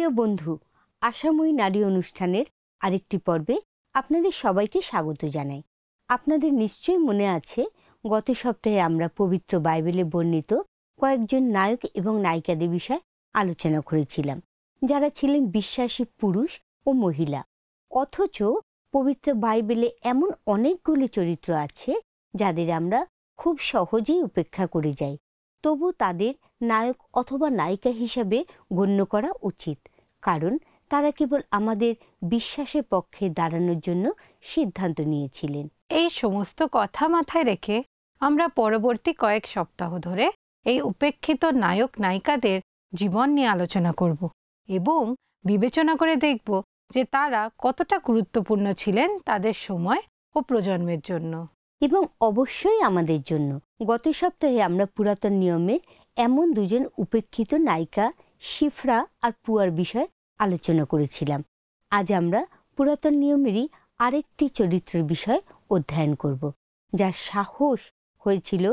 প্রিয় বন্ধু, আশাময়ী নারী অনুষ্ঠানের আরেকটি পর্বে আপনাদের সবাইকে স্বাগত জানাই। আপনাদের নিশ্চয়ই মনে আছে, গত সপ্তাহে আমরা পবিত্র বাইবেলে বর্ণিত কয়েকজন নায়ক এবং নায়িকাদের বিষয়ে আলোচনা করেছিলাম, যারা ছিলেন বিশ্বাসী পুরুষ ও মহিলা। অথচ পবিত্র বাইবেলে এমন অনেকগুলি চরিত্র আছে যাদের আমরা খুব সহজেই উপেক্ষা করে যাই। তবু তাদের নায়ক অথবা নায়িকা হিসাবে গণ্য করা উচিত, কারণ তারা কেবল আমাদের বিশ্বাসের পক্ষে দাঁড়ানোর জন্য সিদ্ধান্ত নিয়েছিলেন। এই সমস্ত কথা মাথায় রেখে আমরা পরবর্তী কয়েক সপ্তাহ ধরে এই উপেক্ষিত নায়ক নায়িকাদের জীবন নিয়ে আলোচনা করব এবং বিবেচনা করে দেখব যে তারা কতটা গুরুত্বপূর্ণ ছিলেন তাদের সময় ও প্রজন্মের জন্য, এবং অবশ্যই আমাদের জন্য। গত সপ্তাহে আমরা পুরাতন নিয়মের এমন দুজন উপেক্ষিত নায়িকা শিফরা আর পুয়ার বিষয়ে আলোচনা করেছিলাম। আজ আমরা পুরাতন নিয়মেরই আরেকটি চরিত্রের বিষয় অধ্যয়ন করব, যার সাহস হয়েছিল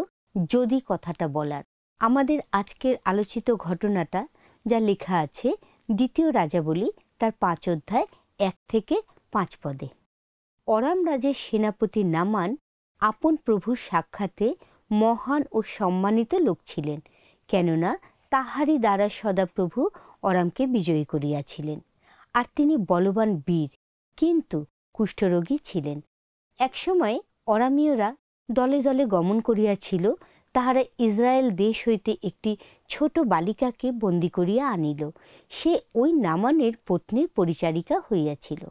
যদি কথাটা বলার। আমাদের আজকের আলোচিত ঘটনাটা যা লেখা আছে দ্বিতীয় রাজাবলী তার 5 অধ্যায় 1 থেকে 5 পদে। অরাম রাজের সেনাপতি নামান আপন প্রভুর সাক্ষাতে মহান ও সম্মানিত লোক ছিলেন, কেননা তাহারই দ্বারা সদাপ্রভু অরামকে বিজয়ী করিয়াছিলেন। আর তিনি বলবান বীর, কিন্তু কুষ্ঠরোগী ছিলেন। একসময় অরামীয়রা দলে দলে গমন করিয়াছিল। তাহারা ইসরায়েল দেশ হইতে একটি ছোট বালিকাকে বন্দী করিয়া আনিল। সে ওই নামানের পত্নীর পরিচারিকা হইয়াছিল।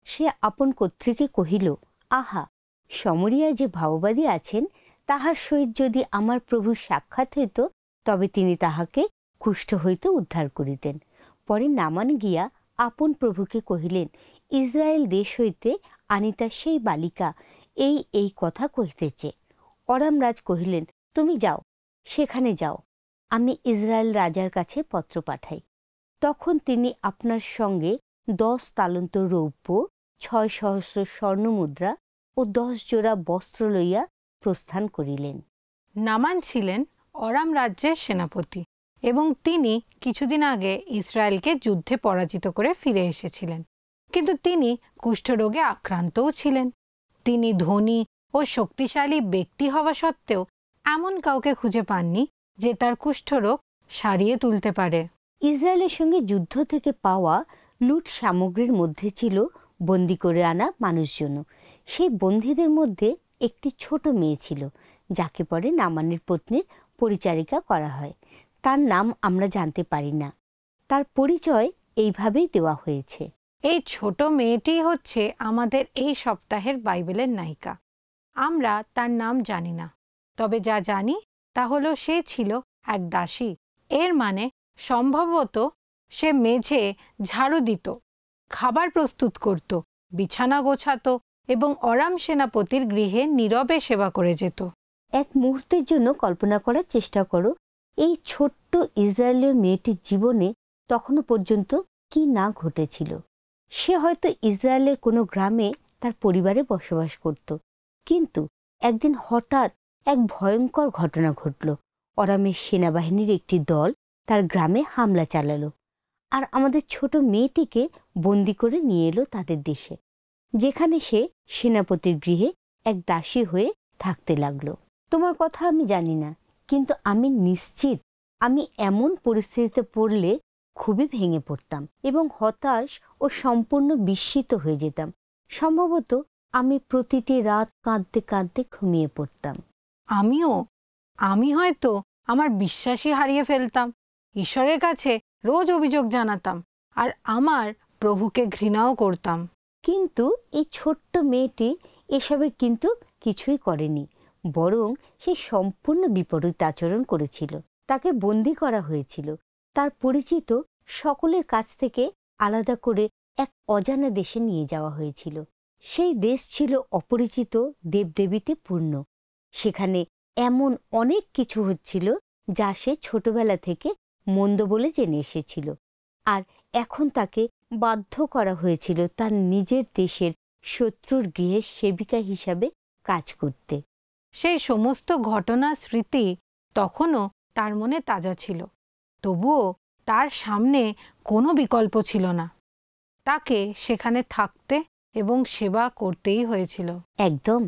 সে আপন কর্ত্রীকে কহিল, আহা, সমরিয়ায় যে ভাওবাদী আছেন, তাহার সহিত যদি আমার প্রভুর সাক্ষাৎ হইত, তবে তিনি তাহাকে কুষ্ঠ হইতে উদ্ধার করিতেন। পরে নামান গিয়া আপন প্রভুকে কহিলেন, ইসরায়েল দেশ হইতে আনিতা সেই বালিকা এই কথা কহিতেছে। অরাম রাজ কহিলেন, তুমি যাও, সেখানে যাও, আমি ইসরায়েল রাজার কাছে পত্র পাঠাই। তখন তিনি আপনার সঙ্গে 10 তালন্ত রৌপ্য, 6 সহস্র স্বর্ণমুদ্রা ও 10 জোড়া বস্ত্র লইয়া প্রস্থান করিলেন। নামান ছিলেন অরাম রাজ্যের সেনাপতি এবং তিনি কিছুদিন আগে ইসরায়েলকে যুদ্ধে পরাজিত করে ফিরে এসেছিলেন। কিন্তু তিনি কুষ্ঠরোগে আক্রান্তও ছিলেন। তিনি ধনী ও শক্তিশালী ব্যক্তি হওয়া সত্ত্বেও এমন কাউকে খুঁজে পাননি যে তার কুষ্ঠরোগ সারিয়ে তুলতে পারে। ইসরায়েলের সঙ্গে যুদ্ধ থেকে পাওয়া লুট সামগ্রীর মধ্যে ছিল বন্দি করে আনা মানুষজন। সেই বন্দীদের মধ্যে একটি ছোট মেয়ে ছিল, যাকে পরে নামানের পত্নীর পরিচারিকা করা হয়। তার নাম আমরা জানতে পারি না, তার পরিচয় এইভাবেই দেওয়া হয়েছে। এই ছোট মেয়েটি হচ্ছে আমাদের এই সপ্তাহের বাইবেলের নায়িকা। আমরা তার নাম জানি না, তবে যা জানি তা হলো সে ছিল এক দাসী। এর মানে সম্ভবত সে মেঝে ঝাড়ু দিত, খাবার প্রস্তুত করত, বিছানা গোছাতো এবং অরাম সেনাপতির গৃহে নীরবে সেবা করে যেত। এক মুহূর্তের জন্য কল্পনা করার চেষ্টা করো, এই ছোট্ট ইসরায়েলীয় মেয়েটির জীবনে তখনও পর্যন্ত কি না ঘটেছিল। সে হয়তো ইসরায়েলের কোনো গ্রামে তার পরিবারে বসবাস করত, কিন্তু একদিন হঠাৎ এক ভয়ঙ্কর ঘটনা ঘটল। অরামের সেনাবাহিনীর একটি দল তার গ্রামে হামলা চালালো, আর আমাদের ছোট মেয়েটিকে বন্দি করে নিয়ে এলো তাদের দেশে, যেখানে সে সেনাপতির গৃহে এক দাসী হয়ে থাকতে লাগলো। তোমার কথা আমি জানি না, কিন্তু আমি নিশ্চিত আমি এমন পরিস্থিতিতে পড়লে খুবই ভেঙে পড়তাম এবং হতাশ ও সম্পূর্ণ বিস্মিত হয়ে যেতাম। সম্ভবত আমি প্রতিটি রাত কাঁদতে কাঁদতে ঘুমিয়ে পড়তাম। আমি হয়তো আমার বিশ্বাসই হারিয়ে ফেলতাম, ঈশ্বরের কাছে রোজ অভিযোগ জানাতাম, আর আমার প্রভুকে ঘৃণাও করতাম। কিন্তু এই ছোট্ট মেয়েটি এসবের কিন্তু কিছুই করেনি, বরং সে সম্পূর্ণ বিপরীত আচরণ করেছিল। তাকে বন্দি করা হয়েছিল, তার পরিচিত সকলের কাছ থেকে আলাদা করে এক অজানা দেশে নিয়ে যাওয়া হয়েছিল। সেই দেশ ছিল অপরিচিত দেবদেবীতে পূর্ণ। সেখানে এমন অনেক কিছু হচ্ছিল যা সে ছোটবেলা থেকে মন্দ বলে জেনে এসেছিল, আর এখন তাকে বাধ্য করা হয়েছিল তার নিজের দেশের শত্রুর গৃহের সেবিকা হিসাবে কাজ করতে। সেই সমস্ত ঘটনার স্মৃতি তখনও তার মনে তাজা ছিল। তবুও তার সামনে কোনো বিকল্প ছিল না। তাকে সেখানে থাকতে এবং সেবা করতেই হয়েছিল। একদম।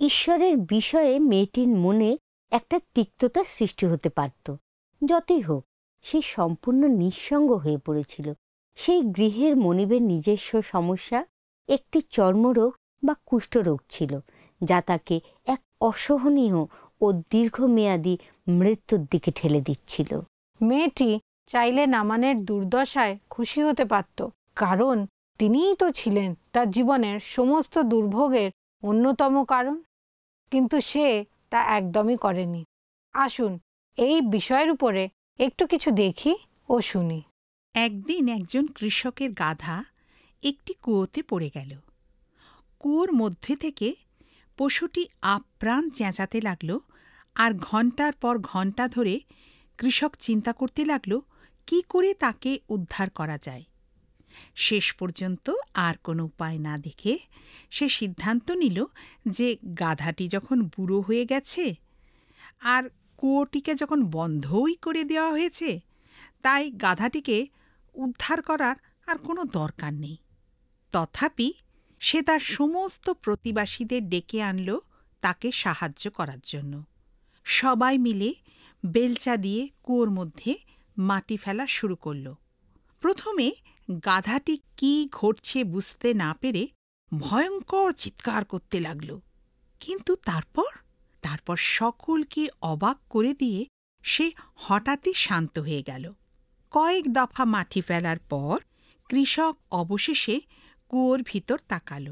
ঈশ্বরের বিষয়ে মেয়েটির মনে একটা তিক্ততার সৃষ্টি হতে পারত। যতই হোক, সে সম্পূর্ণ নিঃসঙ্গ হয়ে পড়েছিল। সেই গৃহের মনিবের নিজস্ব সমস্যা একটি চর্মরোগ বা কুষ্ঠরোগ ছিল, যা তাকে এক অসহনীয় ও দীর্ঘমেয়াদী মৃত্যুর দিকে ঠেলে দিচ্ছিল। মেয়েটি চাইলে নামানের দুর্দশায় খুশি হতে পারত, কারণ তিনিই তো ছিলেন তার জীবনের সমস্ত দুর্ভোগের অন্যতম কারণ। কিন্তু সে তা একদমই করেনি। আসুন এই বিষয়ের উপরে একটু কিছু দেখি ও শুনি। একদিন একজন কৃষকের গাধা একটি কুয়োতে পড়ে গেল। কুয়োর মধ্যে থেকে পশুটি আপ্রাণ চেঁচাতে লাগল, আর ঘণ্টার পর ঘণ্টা ধরে কৃষক চিন্তা করতে লাগল কি করে তাকে উদ্ধার করা যায়। শেষ পর্যন্ত আর কোনো উপায় না দেখে সে সিদ্ধান্ত নিল যে গাধাটি যখন বুড়ো হয়ে গেছে আর কুয়োটিকে যখন বন্ধই করে দেওয়া হয়েছে, তাই গাধাটিকে উদ্ধার করার আর কোনো দরকার নেই। তথাপি সে তার সমস্ত প্রতিবাসীদের ডেকে আনল তাকে সাহায্য করার জন্য। সবাই মিলে বেলচা দিয়ে কুয়োর মধ্যে মাটি ফেলা শুরু করল। প্রথমে গাধাটি কি ঘটছে বুঝতে না পেরে ভয়ঙ্কর চিৎকার করতে লাগল, কিন্তু তারপর সকলকে অবাক করে দিয়ে সে হঠাৎই শান্ত হয়ে গেল। কয়েক দফা মাটি ফেলার পর কৃষক অবশেষে কুয়োর ভিতর তাকাল,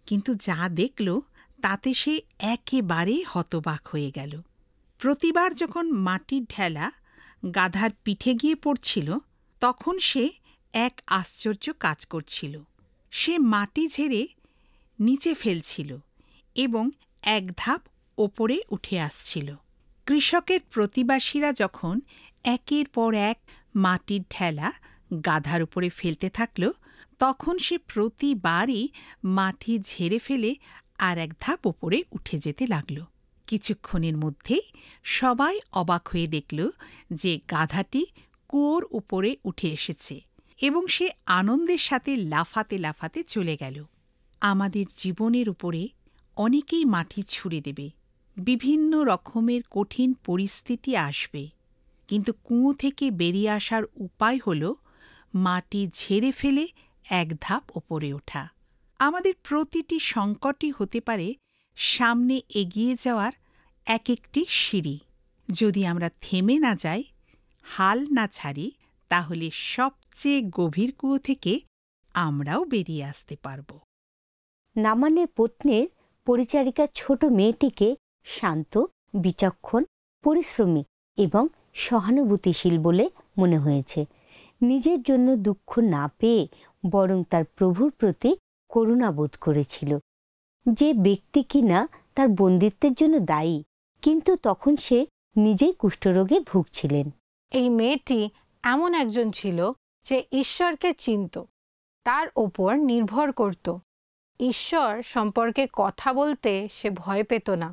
কিন্তু যা দেখল তাতে সে একেবারে হতবাক হয়ে গেল। প্রতিবার যখন মাটির ঢেলা গাধার পিঠে গিয়ে পড়ছিল, তখন সে এক আশ্চর্য কাজ করছিল। সে মাটি ঝেড়ে নিচে ফেলছিল এবং এক ধাপ ওপরে উঠে আসছিল। কৃষকের প্রতিবাসীরা যখন একের পর এক মাটির ঢেলা গাধার উপরে ফেলতে থাকল, তখন সে প্রতিবারই মাটি ঝেড়ে ফেলে আর এক ধাপ ওপরে উঠে যেতে লাগল। কিছুক্ষণের মধ্যেই সবাই অবাক হয়ে দেখল যে গাধাটি কুয়োর উপরে উঠে এসেছে এবং সে আনন্দের সাথে লাফাতে লাফাতে চলে গেল। আমাদের জীবনের উপরে অনেকেই মাটি ছুঁড়ে দেবে, বিভিন্ন রকমের কঠিন পরিস্থিতি আসবে, কিন্তু কুয়ো থেকে বেরিয়ে আসার উপায় হল মাটি ঝেড়ে ফেলে এক ধাপ ওপরে ওঠা। আমাদের প্রতিটি সংকটই হতে পারে সামনে এগিয়ে যাওয়ার এক একটি সিঁড়ি। যদি আমরা থেমে না যাই, হাল না ছাড়ি, তাহলে সবচেয়ে গভীর কুয়ো থেকে আমরাও বেরিয়ে আসতে পারব। নামানের পত্নীর পরিচারিকা ছোট মেয়েটিকে শান্ত, বিচক্ষণ, পরিশ্রমী এবং সহানুভূতিশীল বলে মনে হয়েছে। নিজের জন্য দুঃখ না পেয়ে বরং তার প্রভুর প্রতি করুণা বোধ করেছিল, যে ব্যক্তি কিনা তার বন্দিত্বের জন্য দায়ী, কিন্তু তখন সে নিজেই কুষ্ঠরোগে ভুগছিলেন। এই মেয়েটি এমন একজন ছিল যে ঈশ্বরকে চিনত, তার ওপর নির্ভর করত। ঈশ্বর সম্পর্কে কথা বলতে সে ভয় পেত না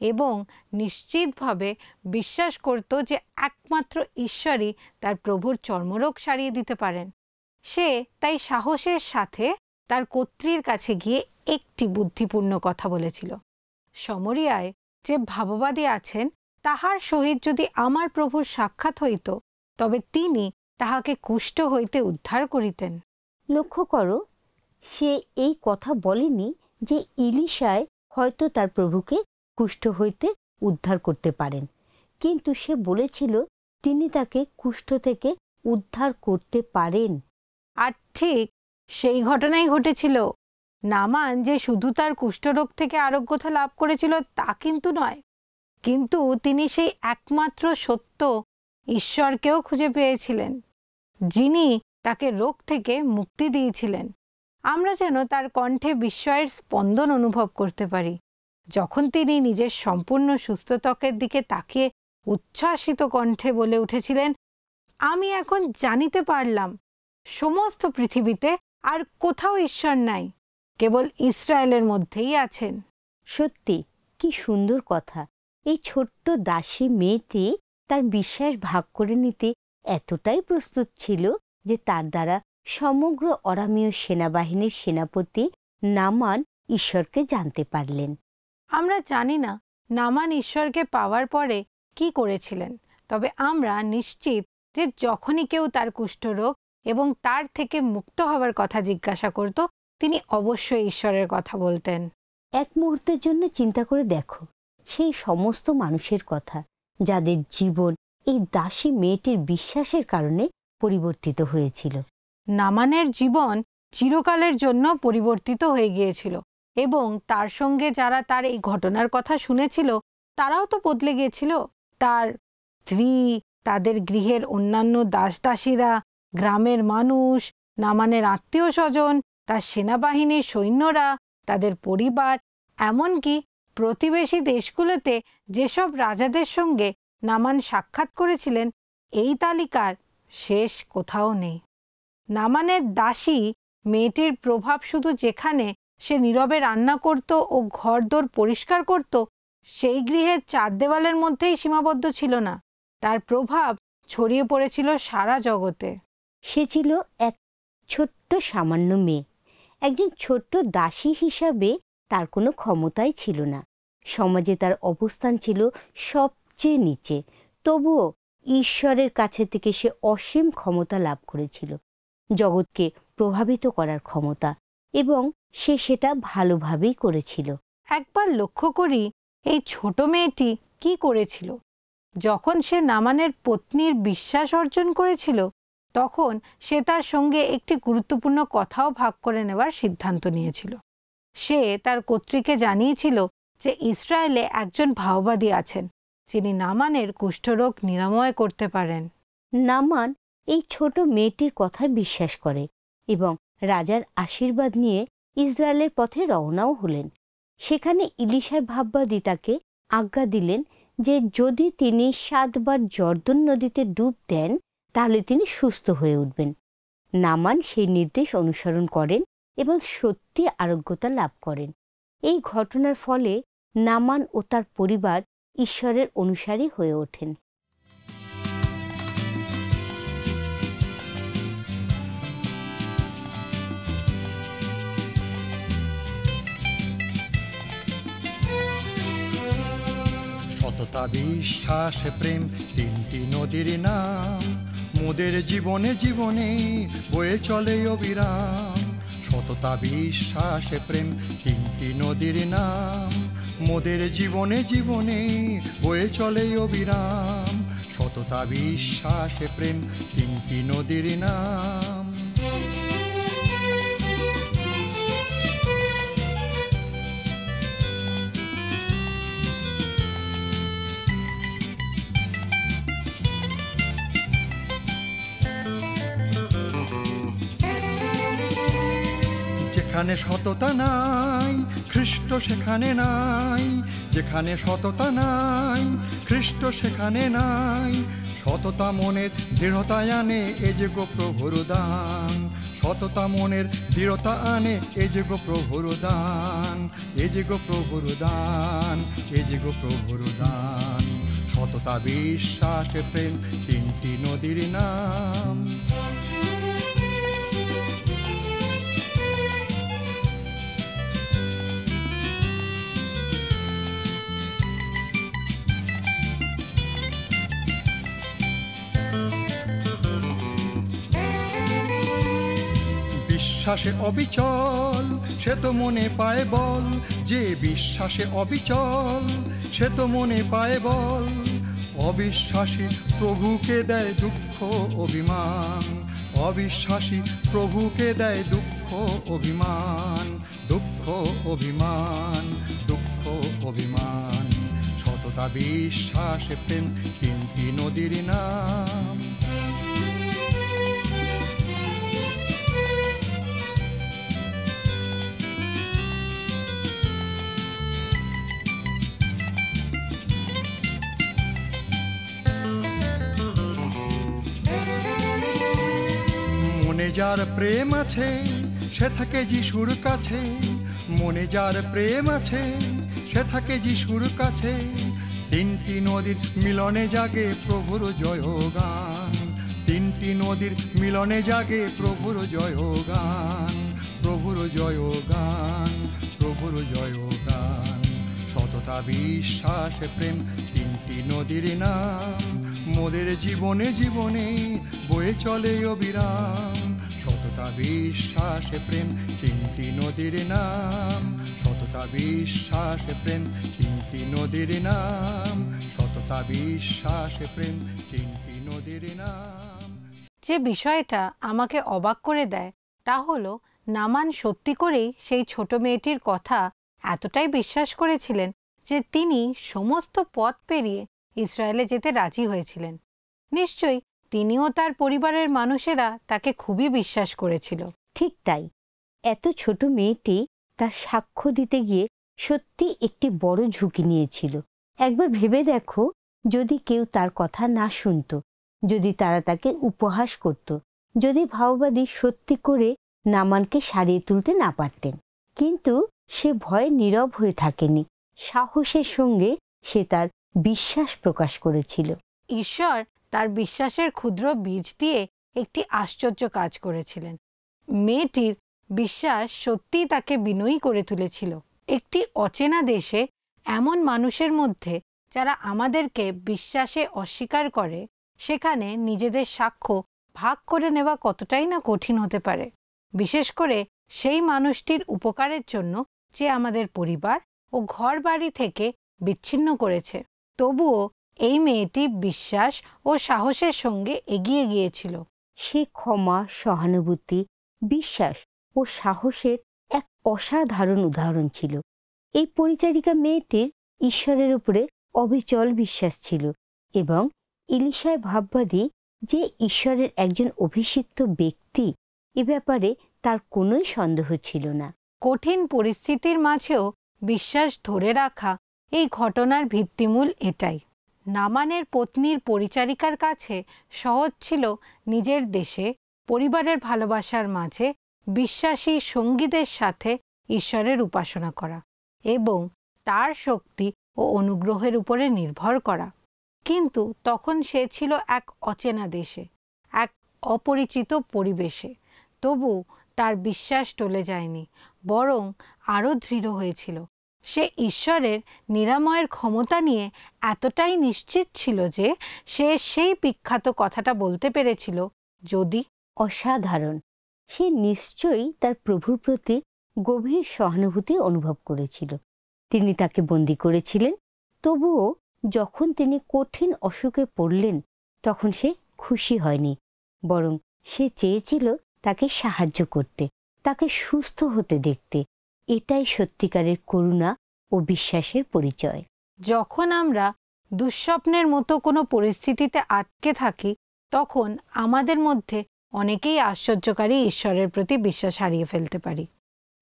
এবং নিশ্চিতভাবে বিশ্বাস করত যে একমাত্র ঈশ্বরই তার প্রভুর চর্মরোগ সারিয়ে দিতে পারেন। সে তাই সাহসের সাথে তার কর্ত্রীর কাছে গিয়ে একটি বুদ্ধিপূর্ণ কথা বলেছিল, সমরিয়ায় যে ভাববাদী আছেন তাহার সহিত যদি আমার প্রভুর সাক্ষাৎ হইত, তবে তিনি তাহাকে কুষ্ঠ হইতে উদ্ধার করিতেন। লক্ষ্য করো, সে এই কথা বলেনি যে ইলিশায় হয়তো তার প্রভুকে কুষ্ঠ হইতে উদ্ধার করতে পারেন, কিন্তু সে বলেছিল তিনি তাকে কুষ্ঠ থেকে উদ্ধার করতে পারেন। আর ঠিক সেই ঘটনাই ঘটেছিল। নামান যে শুধু তার কুষ্ঠরোগ থেকে আরোগ্যতা লাভ করেছিল তা কিন্তু নয়, কিন্তু তিনি সেই একমাত্র সত্য ঈশ্বরকেও খুঁজে পেয়েছিলেন, যিনি তাকে রোগ থেকে মুক্তি দিয়েছিলেন। আমরা যেন তার কণ্ঠে বিস্ময়ের স্পন্দন অনুভব করতে পারি, যখন তিনি নিজের সম্পূর্ণ সুস্থতার দিকে তাকিয়ে উচ্ছ্বাসিত কণ্ঠে বলে উঠেছিলেন, আমি এখন জানিতে পারলাম সমস্ত পৃথিবীতে আর কোথাও ঈশ্বর নাই, কেবল ইসরায়েলের মধ্যেই আছেন। সত্যি কি সুন্দর কথা! এই ছোট্ট দাসী মেয়েটি তার বিশ্বাস ভাগ করে নিতে এতটাই প্রস্তুত ছিল যে তার দ্বারা সমগ্র অরামীয় সেনাবাহিনীর সেনাপতি নামান ঈশ্বরকে জানতে পারলেন। আমরা জানি না নামান ঈশ্বরকে পাওয়ার পরে কি করেছিলেন, তবে আমরা নিশ্চিত যে যখনই কেউ তার কুষ্ঠরোগ এবং তার থেকে মুক্ত হওয়ার কথা জিজ্ঞাসা করত, তিনি অবশ্যই ঈশ্বরের কথা বলতেন। এক মুহূর্তের জন্য চিন্তা করে দেখো সেই সমস্ত মানুষের কথা যাদের জীবন এই দাসী মেয়েটির বিশ্বাসের কারণে পরিবর্তিত হয়েছিল। নামানের জীবন চিরকালের জন্য পরিবর্তিত হয়ে গিয়েছিল এবং তার সঙ্গে যারা তার এই ঘটনার কথা শুনেছিল তারাও তো বদলে গিয়েছিল। তার স্ত্রী, তাদের গৃহের অন্যান্য দাসদাসীরা, গ্রামের মানুষ, নামানের আত্মীয় স্বজন, তার সেনাবাহিনীর সৈন্যরা, তাদের পরিবার, এমনকি প্রতিবেশী দেশগুলোতে যেসব রাজাদের সঙ্গে নামান সাক্ষাৎ করেছিলেন, এই তালিকার শেষ কোথাও নেই। নামানের দাসী মেয়েটির প্রভাব শুধু যেখানে সে নীরবে রান্না করত ও ঘরদোর পরিষ্কার করত সেই গৃহের চার দেওয়ালের মধ্যেই সীমাবদ্ধ ছিল না, তার প্রভাব ছড়িয়ে পড়েছিল সারা জগতে। সে ছিল এক ছোট্ট সামান্য মেয়ে। একজন ছোট্ট দাসী হিসাবে তার কোনো ক্ষমতাই ছিল না। সমাজে তার অবস্থান ছিল সবচেয়ে নিচে, তবুও ঈশ্বরের কাছে থেকে সে অসীম ক্ষমতা লাভ করেছিল, জগৎকে প্রভাবিত করার ক্ষমতা, এবং সে সেটা ভালোভাবেই করেছিল। একবার লক্ষ্য করি এই ছোট মেয়েটি কি করেছিল। যখন সে নামানের পত্নীর বিশ্বাস অর্জন করেছিল তখন সে তার সঙ্গে একটি গুরুত্বপূর্ণ কথাও ভাগ করে নেওয়ার সিদ্ধান্ত নিয়েছিল। সে তার কর্ত্রীকে জানিয়েছিল যে ইসরায়েলে একজন ভাওবাদী আছেন যিনি নামানের কুষ্ঠরোগ নিরাময় করতে পারেন। নামান এই ছোট মেয়েটির কথায় বিশ্বাস করে এবং রাজার আশীর্বাদ নিয়ে ইসরায়েলের পথে রওনাও হলেন। সেখানে ইলিশার ভাববাদী তাকে আজ্ঞা দিলেন যে যদি তিনি 7 বার জর্দন নদীতে ডুব দেন তাহলে তিনি সুস্থ হয়ে উঠবেন। নামান সেই নির্দেশ অনুসরণ করেন এবং সত্যি আরোগ্যতা লাভ করেন। এই ঘটনার ফলে নামান ও তার পরিবার ঈশ্বরের অনুসারী হয়ে ওঠেন। সততা, বিশ্বাস, প্রেম, 3টি নদীর নাম মোদের জীবনে জীবনে বয়ে চলে অবিরাম। সততা, বিশ্বাস, প্রেম, 3টি নদীর নাম মোদের জীবনে জীবনে বয়ে চলে অবিরাম। সততা, বিশ্বাস, প্রেম, 3টি নদীর নাম। যেখানে সততা নাই খ্রিস্ট সেখানে নাই, যেখানে সততা নাই খ্রিস্ট সেখানে নাই। সততা মনের দৃঢ়তায় আনে এ যে গো প্রভুর দান, সততা মনের দৃঢ়তা আনে এ যে গো প্রভুর দান, এ যে গো প্রভুর দান, এ যে গো প্রভুর দান। সততা, বিশ্বাস, প্রেম, 3টি নদীর নাম। বিশ্বাসে অবিচল সে তো মনে পায় বল, যে বিশ্বাসে অবিচল সে তো মনে পায় বল। অবিশ্বাসী প্রভুকে দেয় দুঃখ অভিমান, অবিশ্বাসী প্রভুকে দেয় দুঃখ অভিমান, দুঃখ অভিমান, দুঃখ অভিমান। সততা, বিশ্বাস, প্রেম, 3টি নদীর নাম। মনে যার প্রেম আছে সে থাকে যিশুর কাছে, মনে যার প্রেম আছে সে থাকে যিশুর কাছে। 3টি নদীর মিলনে জাগে প্রভুর জয়গান, তিনটি নদীর মিলনে জাগে প্রভুর জয়গান, প্রভুর জয়গান, প্রভুর জয়গান। সততা বিশ্বাস প্রেম তিনটি নদীর নাম, মোদের জীবনে জীবনে বয়ে চলে অবিরাম। সততা বিশ্বাস প্রেম তিনটি নদীর নাম, সততা বিশ্বাস প্রেম তিনটি নদীর নাম, সততা বিশ্বাস প্রেম তিনটি নদীর নাম। যে বিষয়টা আমাকে অবাক করে দেয় তা হলো নামান সত্যি করেই সেই ছোট মেয়েটির কথা এতটাই বিশ্বাস করেছিলেন যে তিনি সমস্ত পথ পেরিয়ে ইসরায়েলে যেতে রাজি হয়েছিলেন। নিশ্চয়ই তিনিও তার পরিবারের মানুষেরা তাকে খুবই বিশ্বাস করেছিল। ঠিক তাই, এত ছোট মেয়েটি তার সাক্ষ্য দিতে গিয়ে সত্যি একটি বড় ঝুঁকি নিয়েছিল। একবার ভেবে দেখো, যদি কেউ তার কথা না শুনত, যদি তারা তাকে উপহাস করত, যদি ভাওবাদী সত্যি করে নামানকে সারিয়ে তুলতে না পারতেন। কিন্তু সে ভয়ে নীরব হয়ে থাকেনি, সাহসের সঙ্গে সে তার বিশ্বাস প্রকাশ করেছিল। ঈশ্বর তার বিশ্বাসের ক্ষুদ্র বীজ দিয়ে একটি আশ্চর্য কাজ করেছিলেন। মেয়েটির বিশ্বাস সত্যিই তাকে বিনয়ী করে তুলেছিল। একটি অচেনা দেশে এমন মানুষের মধ্যে যারা আমাদেরকে বিশ্বাসে অস্বীকার করে, সেখানে নিজেদের সাক্ষ্য ভাগ করে নেওয়া কতটাই না কঠিন হতে পারে, বিশেষ করে সেই মানুষটির উপকারের জন্য যে আমাদের পরিবার ও ঘর বাড়ি থেকে বিচ্ছিন্ন করেছে। তবুও এই মেয়েটি বিশ্বাস ও সাহসের সঙ্গে এগিয়ে গিয়েছিল। সে ক্ষমা, সহানুভূতি, বিশ্বাস ও সাহসের এক অসাধারণ উদাহরণ ছিল। এই পরিচারিকা মেয়েটির ঈশ্বরের উপরে অবিচল বিশ্বাস ছিল এবং ইলিশায় ভাববাদী যে ঈশ্বরের একজন অভিষিক্ত ব্যক্তি, এ ব্যাপারে তার কোনোই সন্দেহ ছিল না। কঠিন পরিস্থিতির মাঝেও বিশ্বাস ধরে রাখা এই ঘটনার ভিত্তিমূল এটাই। নামানের পত্নীর পরিচারিকার কাছে সহজ ছিল নিজের দেশে পরিবারের ভালোবাসার মাঝে বিশ্বাসী সঙ্গীদের সাথে ঈশ্বরের উপাসনা করা এবং তার শক্তি ও অনুগ্রহের উপরে নির্ভর করা। কিন্তু তখন সে ছিল এক অচেনা দেশে, এক অপরিচিত পরিবেশে। তবু তার বিশ্বাস টলে যায়নি, বরং আরও দৃঢ় হয়েছিল। সে ঈশ্বরের নিরাময়ের ক্ষমতা নিয়ে এতটাই নিশ্চিত ছিল যে সে সেই বিখ্যাত কথাটা বলতে পেরেছিল, যদি। অসাধারণ! সে নিশ্চয়ই তার প্রভুর প্রতি গভীর সহানুভূতি অনুভব করেছিল। তিনি তাকে বন্দী করেছিলেন, তবুও যখন তিনি কঠিন অসুখে পড়লেন তখন সে খুশি হয়নি, বরং সে চেয়েছিল তাকে সাহায্য করতে, তাকে সুস্থ হতে দেখতে। এটাই সত্যিকারের করুণা ও বিশ্বাসের পরিচয়। যখন আমরা দুঃস্বপ্নের মতো কোনো পরিস্থিতিতে আটকে থাকি, তখন আমাদের মধ্যে অনেকেই আশ্চর্যকারী ঈশ্বরের প্রতি বিশ্বাস হারিয়ে ফেলতে পারি।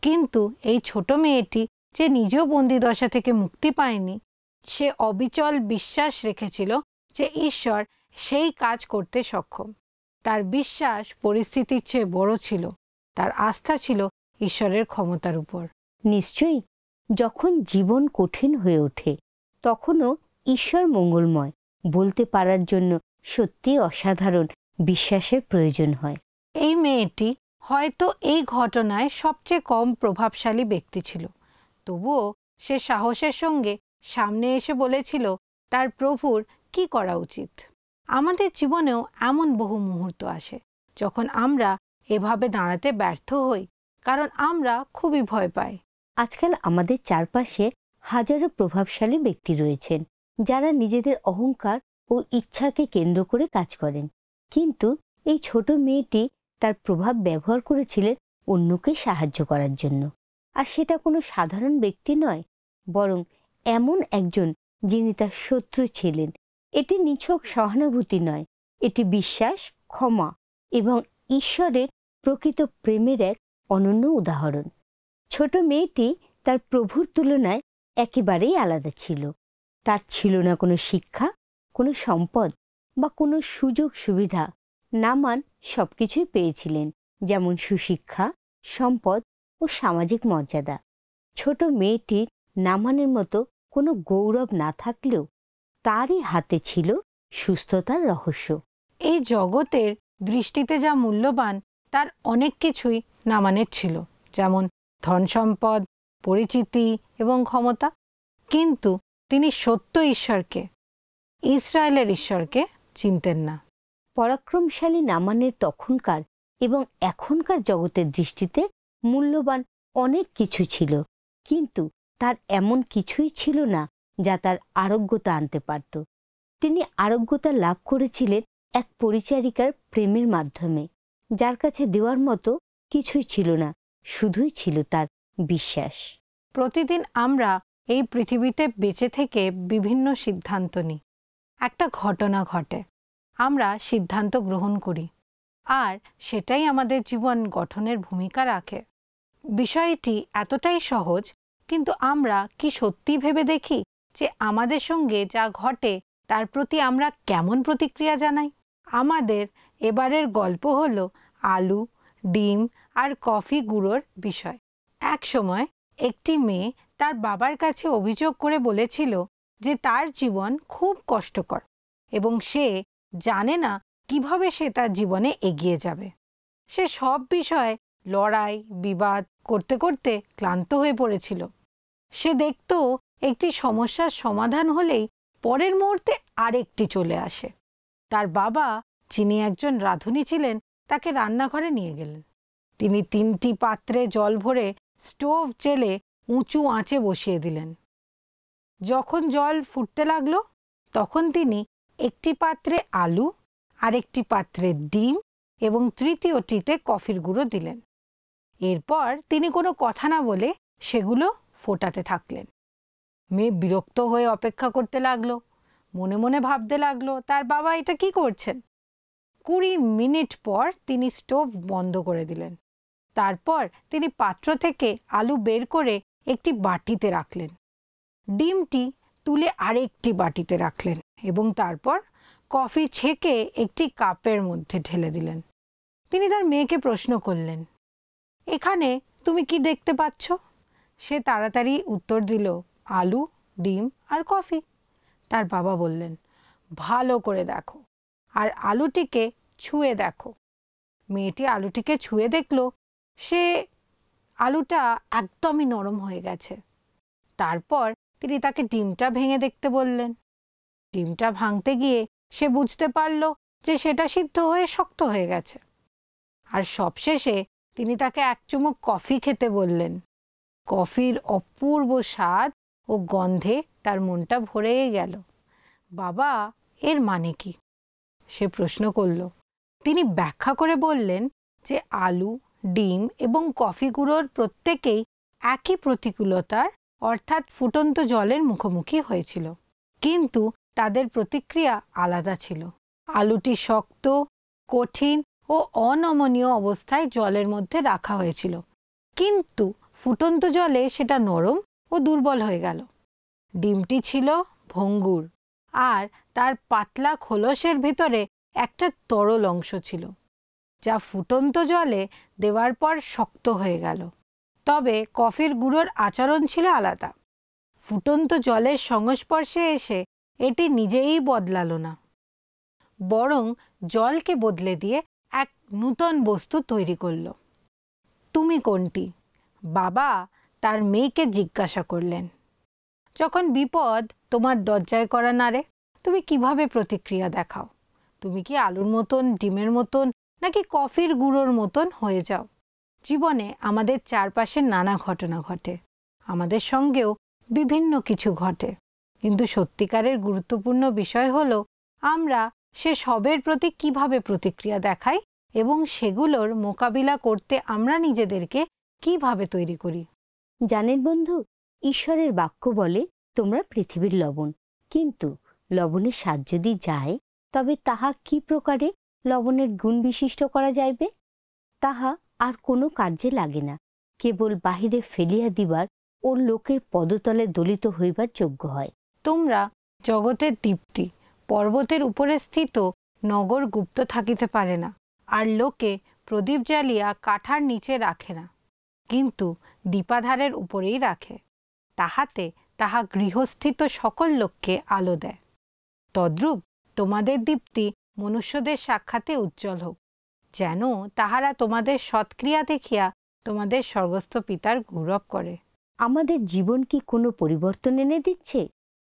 কিন্তু এই ছোট মেয়েটি যে নিজেও বন্দিদশা থেকে মুক্তি পায়নি, সে অবিচল বিশ্বাস রেখেছিল যে ঈশ্বর সেই কাজ করতে সক্ষম। তার বিশ্বাস পরিস্থিতির চেয়ে বড় ছিল, তার আস্থা ছিল ঈশ্বরের ক্ষমতার উপর। নিশ্চয়ই, যখন জীবন কঠিন হয়ে ওঠে তখনও ঈশ্বর মঙ্গলময় বলতে পারার জন্য সত্যি অসাধারণ বিশ্বাসের প্রয়োজন হয়। এই মেয়েটি হয়তো এই ঘটনায় সবচেয়ে কম প্রভাবশালী ব্যক্তি ছিল, তবুও সে সাহসের সঙ্গে সামনে এসে বলেছিল তার প্রভুর কি করা উচিত। আমাদের জীবনেও এমন বহু মুহূর্ত আসে যখন আমরা এভাবে দাঁড়াতে ব্যর্থ হই, কারণ আমরা খুবই ভয় পাই। আজকাল আমাদের চারপাশে হাজারো প্রভাবশালী ব্যক্তি রয়েছেন যারা নিজেদের অহংকার ও ইচ্ছাকে কেন্দ্র করে কাজ করেন। কিন্তু এই ছোট মেয়েটি তার প্রভাব ব্যবহার করেছিলেন অন্যকে সাহায্য করার জন্য। আর সেটা কোনো সাধারণ ব্যক্তি নয়, বরং এমন একজন যিনি তার শত্রু ছিলেন। এটি নিছক সহানুভূতি নয়, এটি বিশ্বাস, ক্ষমা এবং ঈশ্বরের প্রকৃত প্রেমের এক অনন্য উদাহরণ। ছোট মেয়েটি তার প্রভুর তুলনায় একেবারেই আলাদা ছিল। তার ছিল না কোনো শিক্ষা, কোনো সম্পদ বা কোনো সুযোগ সুবিধা। নামান সবকিছুই পেয়েছিলেন, যেমন সুশিক্ষা, সম্পদ ও সামাজিক মর্যাদা। ছোট মেয়েটির নামানের মতো কোনো গৌরব না থাকলেও তারই হাতে ছিল সুস্থতার রহস্য। এই জগতের দৃষ্টিতে যা মূল্যবান তার অনেক কিছুই নামানের ছিল, যেমন ধন সম্পদ, পরিচিতি এবং ক্ষমতা। কিন্তু তিনি সত্য ঈশ্বরকে, ইসরায়েলের ঈশ্বরকে চিনতেন না। পরাক্রমশালী নামানের তখনকার এবং এখনকার জগতের দৃষ্টিতে মূল্যবান অনেক কিছু ছিল, কিন্তু তার এমন কিছুই ছিল না যা তার আরোগ্যতা আনতে পারত। তিনি আরোগ্যতা লাভ করেছিলেন এক পরিচারিকার প্রেমের মাধ্যমে, যার কাছে দেওয়ার মতো কিছুই ছিল না, শুধুই ছিল তার বিশ্বাস। প্রতিদিন আমরা এই পৃথিবীতে বেঁচে থেকে বিভিন্ন সিদ্ধান্ত নিই। একটা ঘটনা ঘটে, আমরা সিদ্ধান্ত গ্রহণ করি, আর সেটাই আমাদের জীবন গঠনের ভূমিকা রাখে। বিষয়টি এতটাই সহজ, কিন্তু আমরা কি সত্যি ভেবে দেখি যে আমাদের সঙ্গে যা ঘটে তার প্রতি আমরা কেমন প্রতিক্রিয়া জানাই? আমাদের এবারের গল্প হলো আলু, ডিম আর কফি গুঁড়োর বিষয়। এক সময় একটি মেয়ে তার বাবার কাছে অভিযোগ করে বলেছিল যে তার জীবন খুব কষ্টকর এবং সে জানে না কিভাবে সে তার জীবনে এগিয়ে যাবে। সে সব বিষয়ে লড়াই বিবাদ করতে করতে ক্লান্ত হয়ে পড়েছিল। সে দেখত একটি সমস্যার সমাধান হলেই পরের মুহূর্তে আরেকটি চলে আসে। তার বাবা, যিনি একজন রাঁধুনি ছিলেন, তাকে রান্নাঘরে নিয়ে গেলেন। তিনি 3টি পাত্রে জল ভরে স্টোভ জেলে উঁচু আঁচে বসিয়ে দিলেন। যখন জল ফুটতে লাগলো, তখন তিনি একটি পাত্রে আলু, আরেকটি পাত্রে ডিম এবং তৃতীয়টিতে কফির গুঁড়ো দিলেন। এরপর তিনি কোনো কথা না বলে সেগুলো ফোটাতে থাকলেন। মেয়ে বিরক্ত হয়ে অপেক্ষা করতে লাগলো, মনে মনে ভাবতে লাগলো তার বাবা এটা কি করছেন। 20 মিনিট পর তিনি স্টোভ বন্ধ করে দিলেন। তারপর তিনি পাত্র থেকে আলু বের করে একটি বাটিতে রাখলেন, ডিমটি তুলে আরেকটি বাটিতে রাখলেন এবং তারপর কফি ছেঁকে একটি কাপের মধ্যে ঢেলে দিলেন। তিনি তার মেয়েকে প্রশ্ন করলেন, এখানে তুমি কি দেখতে পাচ্ছ? সে তাড়াতাড়ি উত্তর দিল, আলু, ডিম আর কফি। তার বাবা বললেন, ভালো করে দেখো আর আলুটিকে ছুঁয়ে দেখো। মেয়েটি আলুটিকে ছুঁয়ে দেখল, সে আলুটা একদমই নরম হয়ে গেছে। তারপর তিনি তাকে ডিমটা ভেঙে দেখতে বললেন। ডিমটা ভাঙতে গিয়ে সে বুঝতে পারল যে সেটা সিদ্ধ হয়ে শক্ত হয়ে গেছে। আর সবশেষে তিনি তাকে এক চুমুক কফি খেতে বললেন। কফির অপূর্ব স্বাদ ও গন্ধে তার মনটা ভরে গেল। বাবা, এর মানে কি? সে প্রশ্ন করল। তিনি ব্যাখ্যা করে বললেন যে আলু, ডিম এবং কফি গুঁড়োর প্রত্যেকেই একই প্রতিকূলতার অর্থাৎ ফুটন্ত জলের মুখোমুখি হয়েছিল, কিন্তু তাদের প্রতিক্রিয়া আলাদা ছিল। আলুটি শক্ত, কঠিন ও অনমনীয় অবস্থায় জলের মধ্যে রাখা হয়েছিল, কিন্তু ফুটন্ত জলে সেটা নরম ও দুর্বল হয়ে গেল। ডিমটি ছিল ভঙ্গুর, আর তার পাতলা খোলসের ভিতরে একটা তরল অংশ ছিল, যা ফুটন্ত জলে দেওয়ার পর শক্ত হয়ে গেল। তবে কফির গুঁড়োর আচরণ ছিল আলাদা। ফুটন্ত জলের সংস্পর্শে এসে এটি নিজেই বদলালো না, বরং জলকে বদলে দিয়ে এক নূতন বস্তু তৈরি করল। তুমি কোনটি? বাবা তার মেয়েকে জিজ্ঞাসা করলেন। যখন বিপদ তোমার দরজায় কড়া নাড়ে, তুমি কিভাবে প্রতিক্রিয়া দেখাও? তুমি কি আলুর মতন, ডিমের মতন, নাকি কফির গুঁড়োর মতন হয়ে যাও? জীবনে আমাদের চারপাশে নানা ঘটনা ঘটে, আমাদের সঙ্গেও বিভিন্ন কিছু ঘটে, কিন্তু সত্যিকারের গুরুত্বপূর্ণ বিষয় হলো আমরা সে সবের প্রতি কিভাবে প্রতিক্রিয়া দেখাই এবং সেগুলোর মোকাবিলা করতে আমরা নিজেদেরকে কিভাবে তৈরি করি। জানেন বন্ধু, ঈশ্বরের বাক্য বলে তোমরা পৃথিবীর লবণ, কিন্তু লবণের স্বাদ যদি যায়, তবে তাহা কি প্রকারে লবণের গুণ বিশিষ্ট করা যাইবে? তাহা আর কোনো কার্যে লাগে না, কেবল বাহিরে ফেলিয়া দিবার ও লোকের পদতলে দলিত হইবার যোগ্য হয়। তোমরা জগতের দীপ্তি, পর্বতের উপরে স্থিত নগর গুপ্ত থাকিতে পারে না, আর লোকে প্রদীপ জ্বালিয়া কাঠার নিচে রাখে না, কিন্তু দীপাধারের উপরেই রাখে, তাহাতে তাহা গৃহস্থিত সকল লোককে আলো দেয়। তদ্রূপ তোমাদের দীপ্তি মনুষ্যদের সাক্ষাতে উজ্জ্বল হোক, যেন তাহারা তোমাদের সৎক্রিয়া দেখিয়া তোমাদের স্বর্গস্থ পিতার গৌরব করে। আমাদের জীবন কি কোনো পরিবর্তন এনে দিচ্ছে?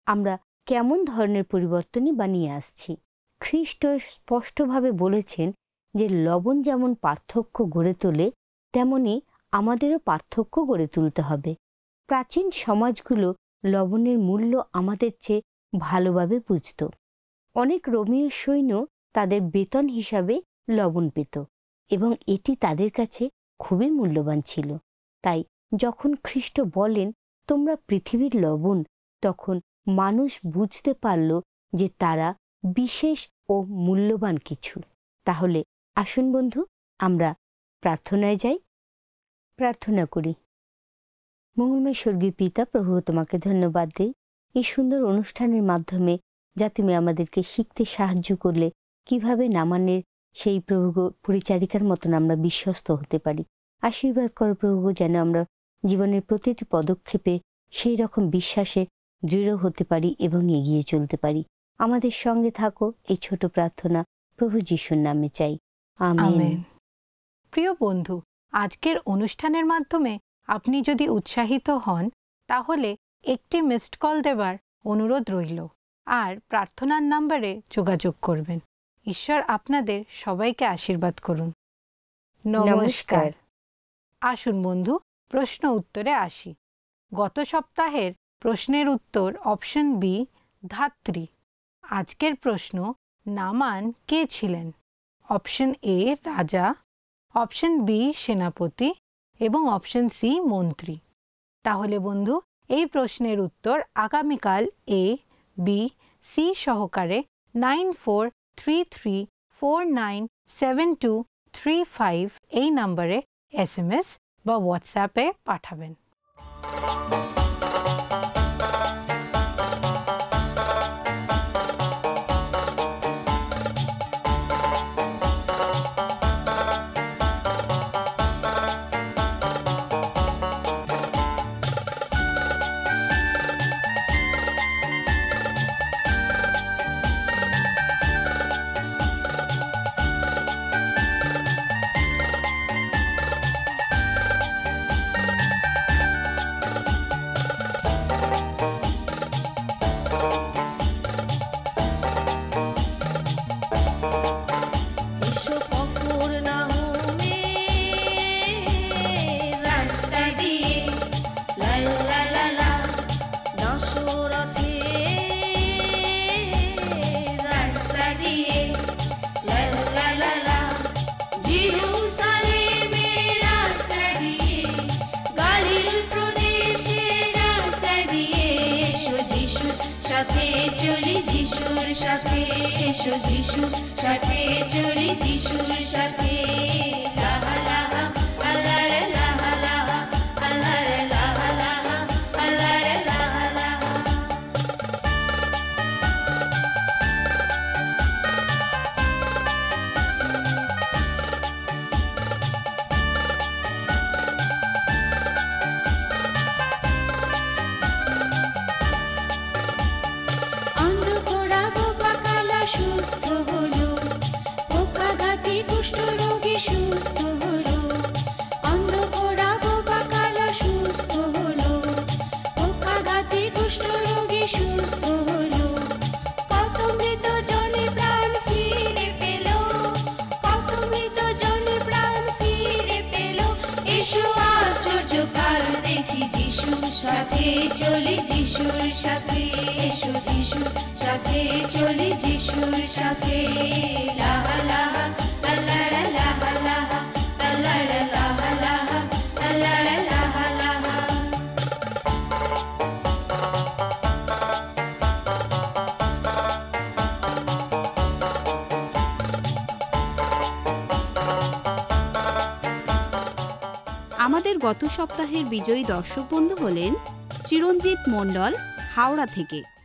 আমরা কেমন ধরনের পরিবর্তনই বানিয়ে আসছি? খ্রিস্ট স্পষ্টভাবে বলেছেন যে লবণ যেমন পার্থক্য গড়ে তোলে, তেমনি আমাদেরও পার্থক্য গড়ে তুলতে হবে। প্রাচীন সমাজগুলো লবণের মূল্য আমাদের চেয়ে ভালোভাবে বুঝত। অনেক রোমীয় সৈন্য তাদের বেতন হিসাবে লবণ পেত এবং এটি তাদের কাছে খুবই মূল্যবান ছিল। তাই যখন খ্রিস্ট বলেন তোমরা পৃথিবীর লবণ, তখন মানুষ বুঝতে পারল যে তারা বিশেষ ও মূল্যবান কিছু। তাহলে আসুন বন্ধু, আমরা প্রার্থনায় যাই। প্রার্থনা করি। মঙ্গলময় স্বর্গীয় পিতা, প্রভু তোমাকে ধন্যবাদ দিই এই সুন্দর অনুষ্ঠানের মাধ্যমে, যা তুমি আমাদেরকে শিখতে সাহায্য করলে কিভাবে নামানের সেই প্রভু পরিচারিকার মতন আমরা বিশ্বস্ত হতে পারি। আশীর্বাদ করো প্রভু, যেন আমরা জীবনের প্রতিটি পদক্ষেপে সেই রকম বিশ্বাসে দৃঢ় হতে পারি এবং এগিয়ে চলতে পারি। আমাদের সঙ্গে থাকো, এই ছোট প্রার্থনা প্রভু যিশুর নামে চাই, আমেন। প্রিয় বন্ধু, আজকের অনুষ্ঠানের মাধ্যমে আপনি যদি উৎসাহিত হন, তাহলে একটি মিসড কল দেবার অনুরোধ রইল আর প্রার্থনার নম্বরে যোগাযোগ করবেন। ঈশ্বর আপনাদের সবাইকে আশীর্বাদ করুন। নমস্কার। আসুন বন্ধু, প্রশ্ন উত্তরে আসি। গত সপ্তাহের প্রশ্নের উত্তর অপশন বি, ধাত্রী। আজকের প্রশ্ন, নামান কে ছিলেন? অপশন এ, রাজা, অপশন বি, সেনাপতি এবং অপশন সি, মন্ত্রী। তাহলে বন্ধু, এই প্রশ্নের উত্তর আগামীকাল এ, বি, সি সহকারে 9433497235 এই নম্বরে SMS বা হোয়াটসঅ্যাপে পাঠাবেন। আমাদের গত সপ্তাহের বিজয়ী দর্শক বন্ধু হলেন চিরঞ্জিত মণ্ডল, হাওড়া থেকে।